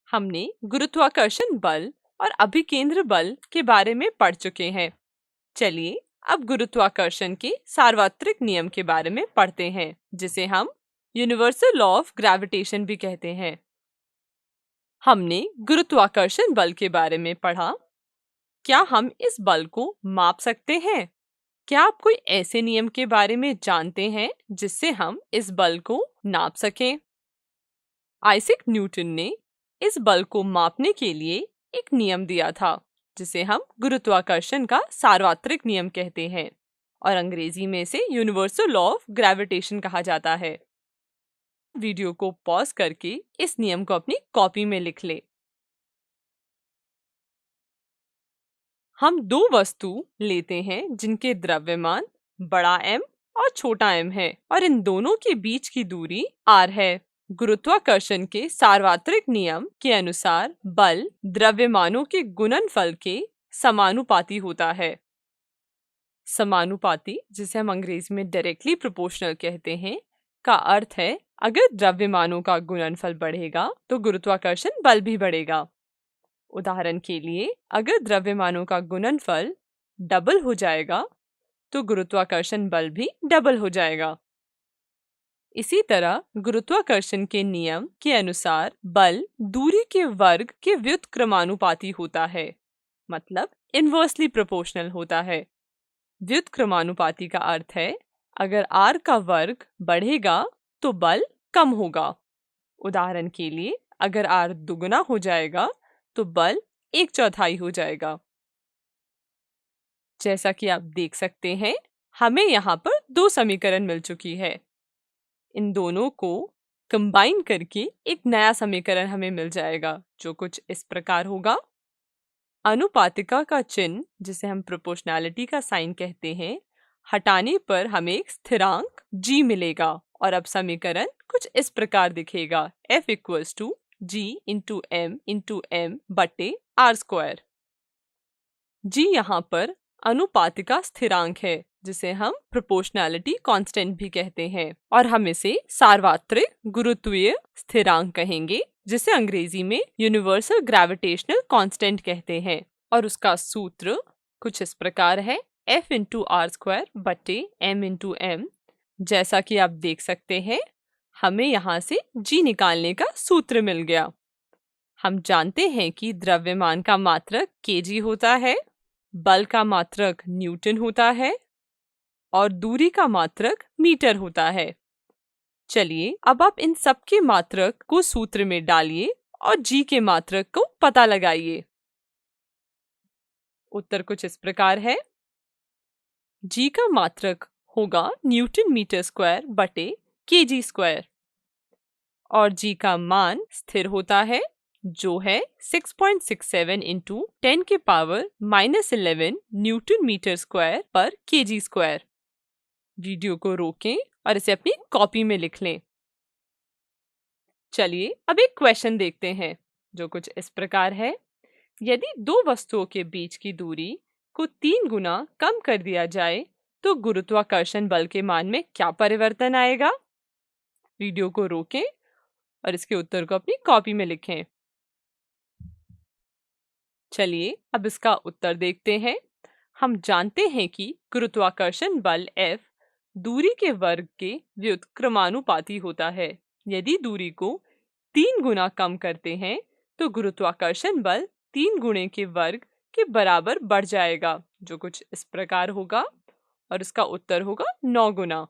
हमने गुरुत्वाकर्षण बल और अभिकेंद्र बल के बारे में पढ़ चुके हैं। चलिए अब गुरुत्वाकर्षण के सार्वत्रिक नियम के बारे में पढ़ते हैं, जिसे हम यूनिवर्सल लॉ ऑफ ग्रेविटेशन भी कहते हैं। हमने गुरुत्वाकर्षण बल के बारे में पढ़ा। क्या हम इस बल को माप सकते हैं? क्या आप कोई ऐसे नियम के बारे में जानते हैं जिससे हम इस बल को नाप सकें? आइजैक न्यूटन ने इस बल को मापने के लिए एक नियम दिया था, जिसे हम गुरुत्वाकर्षण का सार्वत्रिक नियम कहते हैं और अंग्रेजी में इसे यूनिवर्सल लॉ ऑफ ग्रेविटेशन कहा जाता है। वीडियो को पॉज करके इस नियम को अपनी कॉपी में लिख ले। हम दो वस्तु लेते हैं जिनके द्रव्यमान बड़ा M और छोटा m है और इन दोनों के बीच की दूरी r है। गुरुत्वाकर्षण के सार्वत्रिक नियम के अनुसार बल द्रव्यमानों के गुणनफल के समानुपाती होता है। समानुपाती, जिसे हम अंग्रेजी में डायरेक्टली प्रोपोर्शनल कहते हैं, का अर्थ है अगर द्रव्यमानों का गुणनफल बढ़ेगा तो गुरुत्वाकर्षण बल भी बढ़ेगा। उदाहरण के लिए, अगर द्रव्यमानों का गुणनफल डबल हो जाएगा तो गुरुत्वाकर्षण बल भी डबल हो जाएगा। इसी तरह गुरुत्वाकर्षण के नियम के अनुसार बल दूरी के वर्ग के व्युत्क्रमानुपाती होता है, मतलब इनवर्सली प्रोपोर्शनल होता है। व्युत्क्रमानुपाती का अर्थ है अगर r का वर्ग बढ़ेगा तो बल कम होगा। उदाहरण के लिए, अगर r दुगुना हो जाएगा तो बल 1/4 हो जाएगा। जैसा कि आप देख सकते हैं, हमें यहाँ पर दो समीकरण मिल चुकी है। इन दोनों को कंबाइन करके एक नया समीकरण हमें मिल जाएगा, जो कुछ इस प्रकार होगा। अनुपातिका का चिन्ह, जिसे हम प्रोपोर्शनैलिटी का साइन कहते हैं, हटाने पर हमें एक स्थिरांक g मिलेगा और अब समीकरण कुछ इस प्रकार दिखेगा। F = g × m × m बटे r²। g यहाँ पर अनुपातिका स्थिरांक है, जिसे हम प्रोपोर्शनैलिटी कांस्टेंट भी कहते हैं और हम इसे सार्वत्रिक गुरुत्वीय स्थिरांक कहेंगे, जिसे अंग्रेजी में यूनिवर्सल ग्रेविटेशनल कांस्टेंट कहते हैं। और उसका सूत्र कुछ इस प्रकार है, F × r² बटे m × m। जैसा कि आप देख सकते हैं, हमें यहाँ से g निकालने का सूत्र मिल गया। हम जानते हैं कि द्रव्यमान का मात्रक kg होता है, बल का मात्रक न्यूटन होता है और दूरी का मात्रक मीटर होता है। चलिए अब आप इन सब के मात्रक को सूत्र में डालिए और g के मात्रक को पता लगाइए। उत्तर कुछ इस प्रकार है। g का मात्रक होगा न्यूटन मीटर स्क्वायर बटे kg² और g का मान स्थिर होता है, जो है 6.67 × 10⁻⁻11 न्यूटन मीटर स्क्वायर पर kg²। वीडियो को रोकें और इसे अपनी कॉपी में लिख लें। चलिए अब एक क्वेश्चन देखते हैं, जो कुछ इस प्रकार है। यदि दो वस्तुओं के बीच की दूरी को 3 गुना कम कर दिया जाए तो गुरुत्वाकर्षण बल के मान में क्या परिवर्तन आएगा? वीडियो को रोकें और इसके उत्तर को अपनी कॉपी में लिखें। चलिए अब इसका उत्तर देखते हैं। हम जानते हैं कि गुरुत्वाकर्षण बल F दूरी के वर्ग के व्युत्क्रमानुपाती होता है। यदि दूरी को 3 गुना कम करते हैं तो गुरुत्वाकर्षण बल 3 गुणे के वर्ग के बराबर बढ़ जाएगा, जो कुछ इस प्रकार होगा और इसका उत्तर होगा 9 गुना।